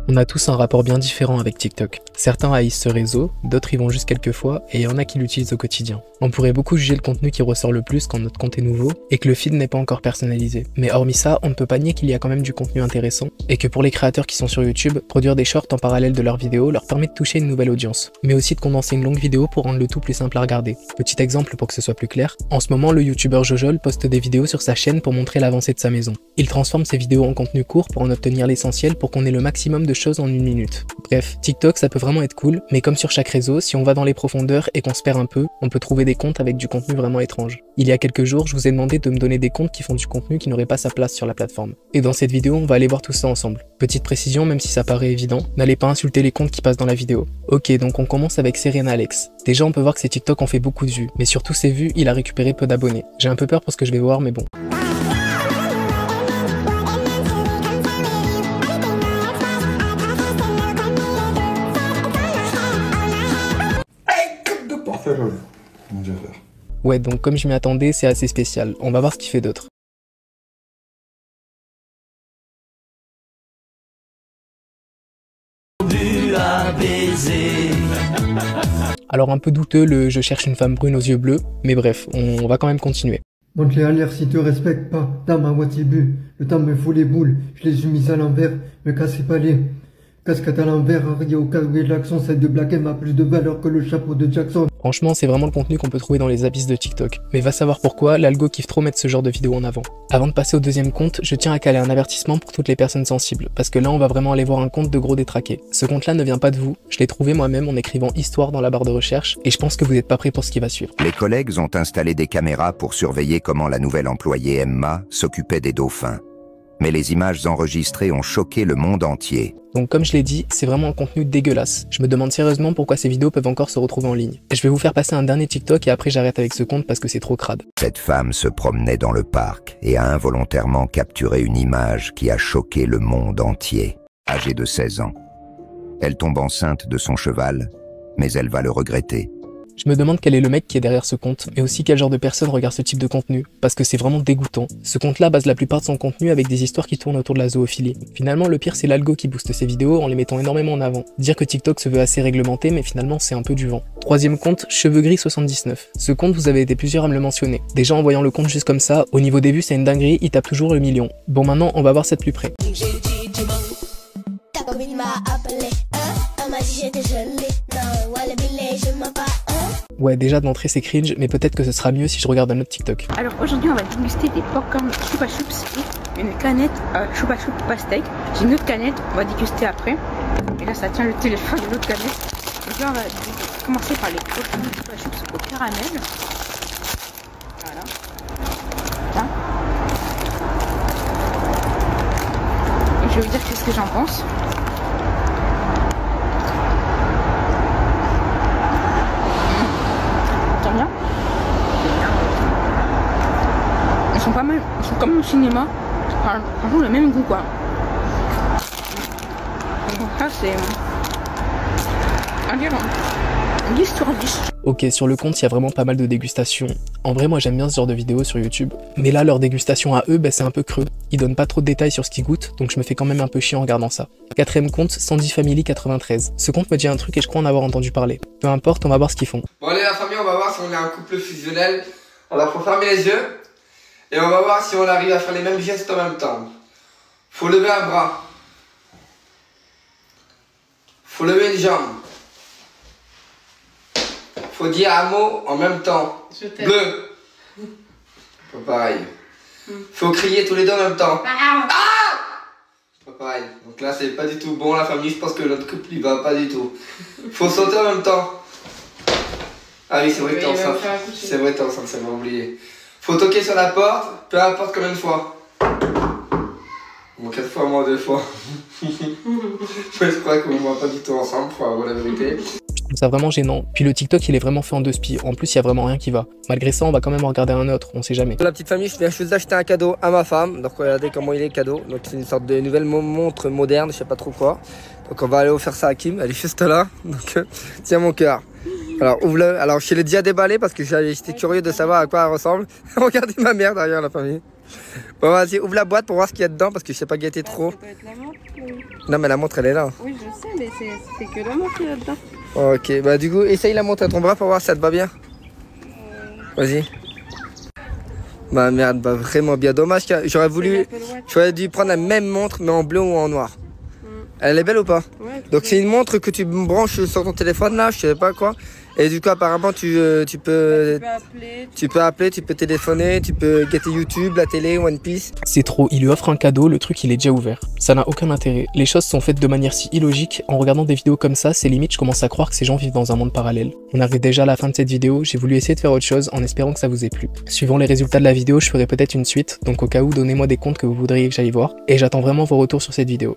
On a tous un rapport bien différent avec TikTok. Certains haïssent ce réseau, d'autres y vont juste quelques fois, et il y en a qui l'utilisent au quotidien. On pourrait beaucoup juger le contenu qui ressort le plus quand notre compte est nouveau, et que le feed n'est pas encore personnalisé. Mais hormis ça, on ne peut pas nier qu'il y a quand même du contenu intéressant, et que pour les créateurs qui sont sur YouTube, produire des shorts en parallèle de leurs vidéos leur permet de toucher une nouvelle audience, mais aussi de condenser une longue vidéo pour rendre le tout plus simple à regarder. Petit exemple pour que ce soit plus clair, en ce moment le youtubeur Jojol poste des vidéos sur sa chaîne pour montrer l'avancée de sa maison. Il transforme ses vidéos en contenu court pour en obtenir l'essentiel pour qu'on ait le maximum de choses en une minute. Bref, TikTok ça peut vraiment être cool, mais comme sur chaque réseau, si on va dans les profondeurs et qu'on se perd un peu, on peut trouver des comptes avec du contenu vraiment étrange. Il y a quelques jours, je vous ai demandé de me donner des comptes qui font du contenu qui n'aurait pas sa place sur la plateforme. Et dans cette vidéo, on va aller voir tout ça ensemble. Petite précision, même si ça paraît évident, n'allez pas insulter les comptes qui passent dans la vidéo. Ok, donc on commence avec Serena Alex. Déjà, on peut voir que ses TikTok ont fait beaucoup de vues, mais sur tous ces vues, il a récupéré peu d'abonnés. J'ai un peu peur pour ce que je vais voir, mais bon. Ouais, donc comme je m'y attendais, c'est assez spécial. On va voir ce qu'il fait d'autre. Alors un peu douteux le « je cherche une femme brune aux yeux bleus », mais bref, on va quand même continuer. Monte-les à l'air si tu respectes pas, dame à moitié bu, le temps me fout les boules, je les ai mis à l'envers, me cassez pas les casquettes à l'envers, arrière au cas où l'accent, celle de Black M a plus de valeur que le chapeau de Jackson. Franchement, c'est vraiment le contenu qu'on peut trouver dans les abysses de TikTok. Mais va savoir pourquoi, l'algo kiffe trop mettre ce genre de vidéos en avant. Avant de passer au deuxième compte, je tiens à caler un avertissement pour toutes les personnes sensibles, parce que là on va vraiment aller voir un compte de gros détraqués. Ce compte-là ne vient pas de vous, je l'ai trouvé moi-même en écrivant histoire dans la barre de recherche, et je pense que vous n'êtes pas prêts pour ce qui va suivre. Les collègues ont installé des caméras pour surveiller comment la nouvelle employée Emma s'occupait des dauphins. Mais les images enregistrées ont choqué le monde entier. Donc comme je l'ai dit, c'est vraiment un contenu dégueulasse. Je me demande sérieusement pourquoi ces vidéos peuvent encore se retrouver en ligne. Et je vais vous faire passer un dernier TikTok et après j'arrête avec ce compte parce que c'est trop crade. Cette femme se promenait dans le parc et a involontairement capturé une image qui a choqué le monde entier. Âgée de 16 ans. Elle tombe enceinte de son cheval, mais elle va le regretter. Je me demande quel est le mec qui est derrière ce compte, mais aussi quel genre de personne regarde ce type de contenu, parce que c'est vraiment dégoûtant. Ce compte-là base la plupart de son contenu avec des histoires qui tournent autour de la zoophilie. Finalement, le pire c'est l'algo qui booste ses vidéos en les mettant énormément en avant. Dire que TikTok se veut assez réglementé, mais finalement c'est un peu du vent. Troisième compte, Cheveux Gris 79. Ce compte, vous avez été plusieurs à me le mentionner. Déjà en voyant le compte juste comme ça, au niveau des vues c'est une dinguerie, il tape toujours le million. Bon maintenant, on va voir ça de plus près. Ouais, déjà d'entrée c'est cringe, mais peut-être que ce sera mieux si je regarde un autre TikTok. Alors aujourd'hui on va déguster des popcorn Chupa Chups et une canette Chupa Chups pastèque. J'ai une autre canette, on va déguster après. Et là ça tient le téléphone de l'autre canette. Donc là on va commencer par les popcorn Chupa Chups au caramel. Voilà. Là. Et je vais vous dire qu'est-ce que j'en pense. Bien. Ils sont pas mal, ils sont comme au cinéma, enfin, le même goût quoi. Donc ça c'est 10 sur 10. Ok, sur le compte, il y a vraiment pas mal de dégustations. En vrai, moi j'aime bien ce genre de vidéos sur YouTube. Mais là, leur dégustation à eux, bah, c'est un peu creux. Ils donnent pas trop de détails sur ce qu'ils goûtent, donc je me fais quand même un peu chier en regardant ça. Quatrième compte, Sandy Family 93. Ce compte me dit un truc et je crois en avoir entendu parler. Peu importe, on va voir ce qu'ils font. Bon allez la famille, on va voir si on est un couple fusionnel. Alors faut fermer les yeux. Et on va voir si on arrive à faire les mêmes gestes en même temps. Faut lever un bras. Faut lever une jambe. Faut dire un mot en même temps. Bleu. Pas pareil. Faut crier tous les deux en même temps. Ah, pas pareil. Donc là c'est pas du tout bon la famille, je pense que notre couple il va pas du tout. Faut sauter en même temps. Ah oui c'est vrai que t'es enceinte. C'est vrai que t'es enceinte, ça m'a oublié. Faut toquer sur la porte, peu importe combien de fois. Bon 4 fois, moi 2 fois. Je crois qu'on va pas du tout ensemble, faut avoir la vérité. Je trouve ça vraiment gênant. Puis le TikTok il est vraiment fait en deux spies. En plus il y a vraiment rien qui va. Malgré ça on va quand même en regarder un autre, on sait jamais. La petite famille, je viens juste d'acheter un cadeau à ma femme. Donc regardez comment il est cadeau. Donc c'est une sorte de nouvelle montre moderne, je sais pas trop quoi. Donc on va aller offrir ça à Kim, elle est juste là. Donc tiens mon cœur. Alors ouvre-le. Alors je l'ai déjà déballé parce que j'étais curieux de savoir à quoi elle ressemble. Regardez ma mère derrière la famille. Bon vas-y, ouvre la boîte pour voir ce qu'il y a dedans parce que je sais pas guetter trop. Non mais la montre elle est là. Oui je sais mais c'est que la montre là-dedans. Ok, bah du coup essaye la montre à ton bras pour voir si ça te va bien. Vas-y. Bah merde, bah vraiment bien. Dommage que j'aurais dû prendre la même montre mais en bleu ou en noir. Elle est belle ou pas? Ouais. Donc c'est une montre que tu branches sur ton téléphone là, je sais pas quoi. Et du coup apparemment tu peux appeler, tu peux téléphoner, tu peux guetter YouTube, la télé, One Piece. C'est trop, il lui offre un cadeau, le truc il est déjà ouvert. Ça n'a aucun intérêt. Les choses sont faites de manière si illogique. En regardant des vidéos comme ça, c'est limite je commence à croire que ces gens vivent dans un monde parallèle. On arrive déjà à la fin de cette vidéo, j'ai voulu essayer de faire autre chose en espérant que ça vous ait plu. Suivant les résultats de la vidéo, je ferai peut-être une suite, donc au cas où donnez-moi des comptes que vous voudriez que j'aille voir. Et j'attends vraiment vos retours sur cette vidéo.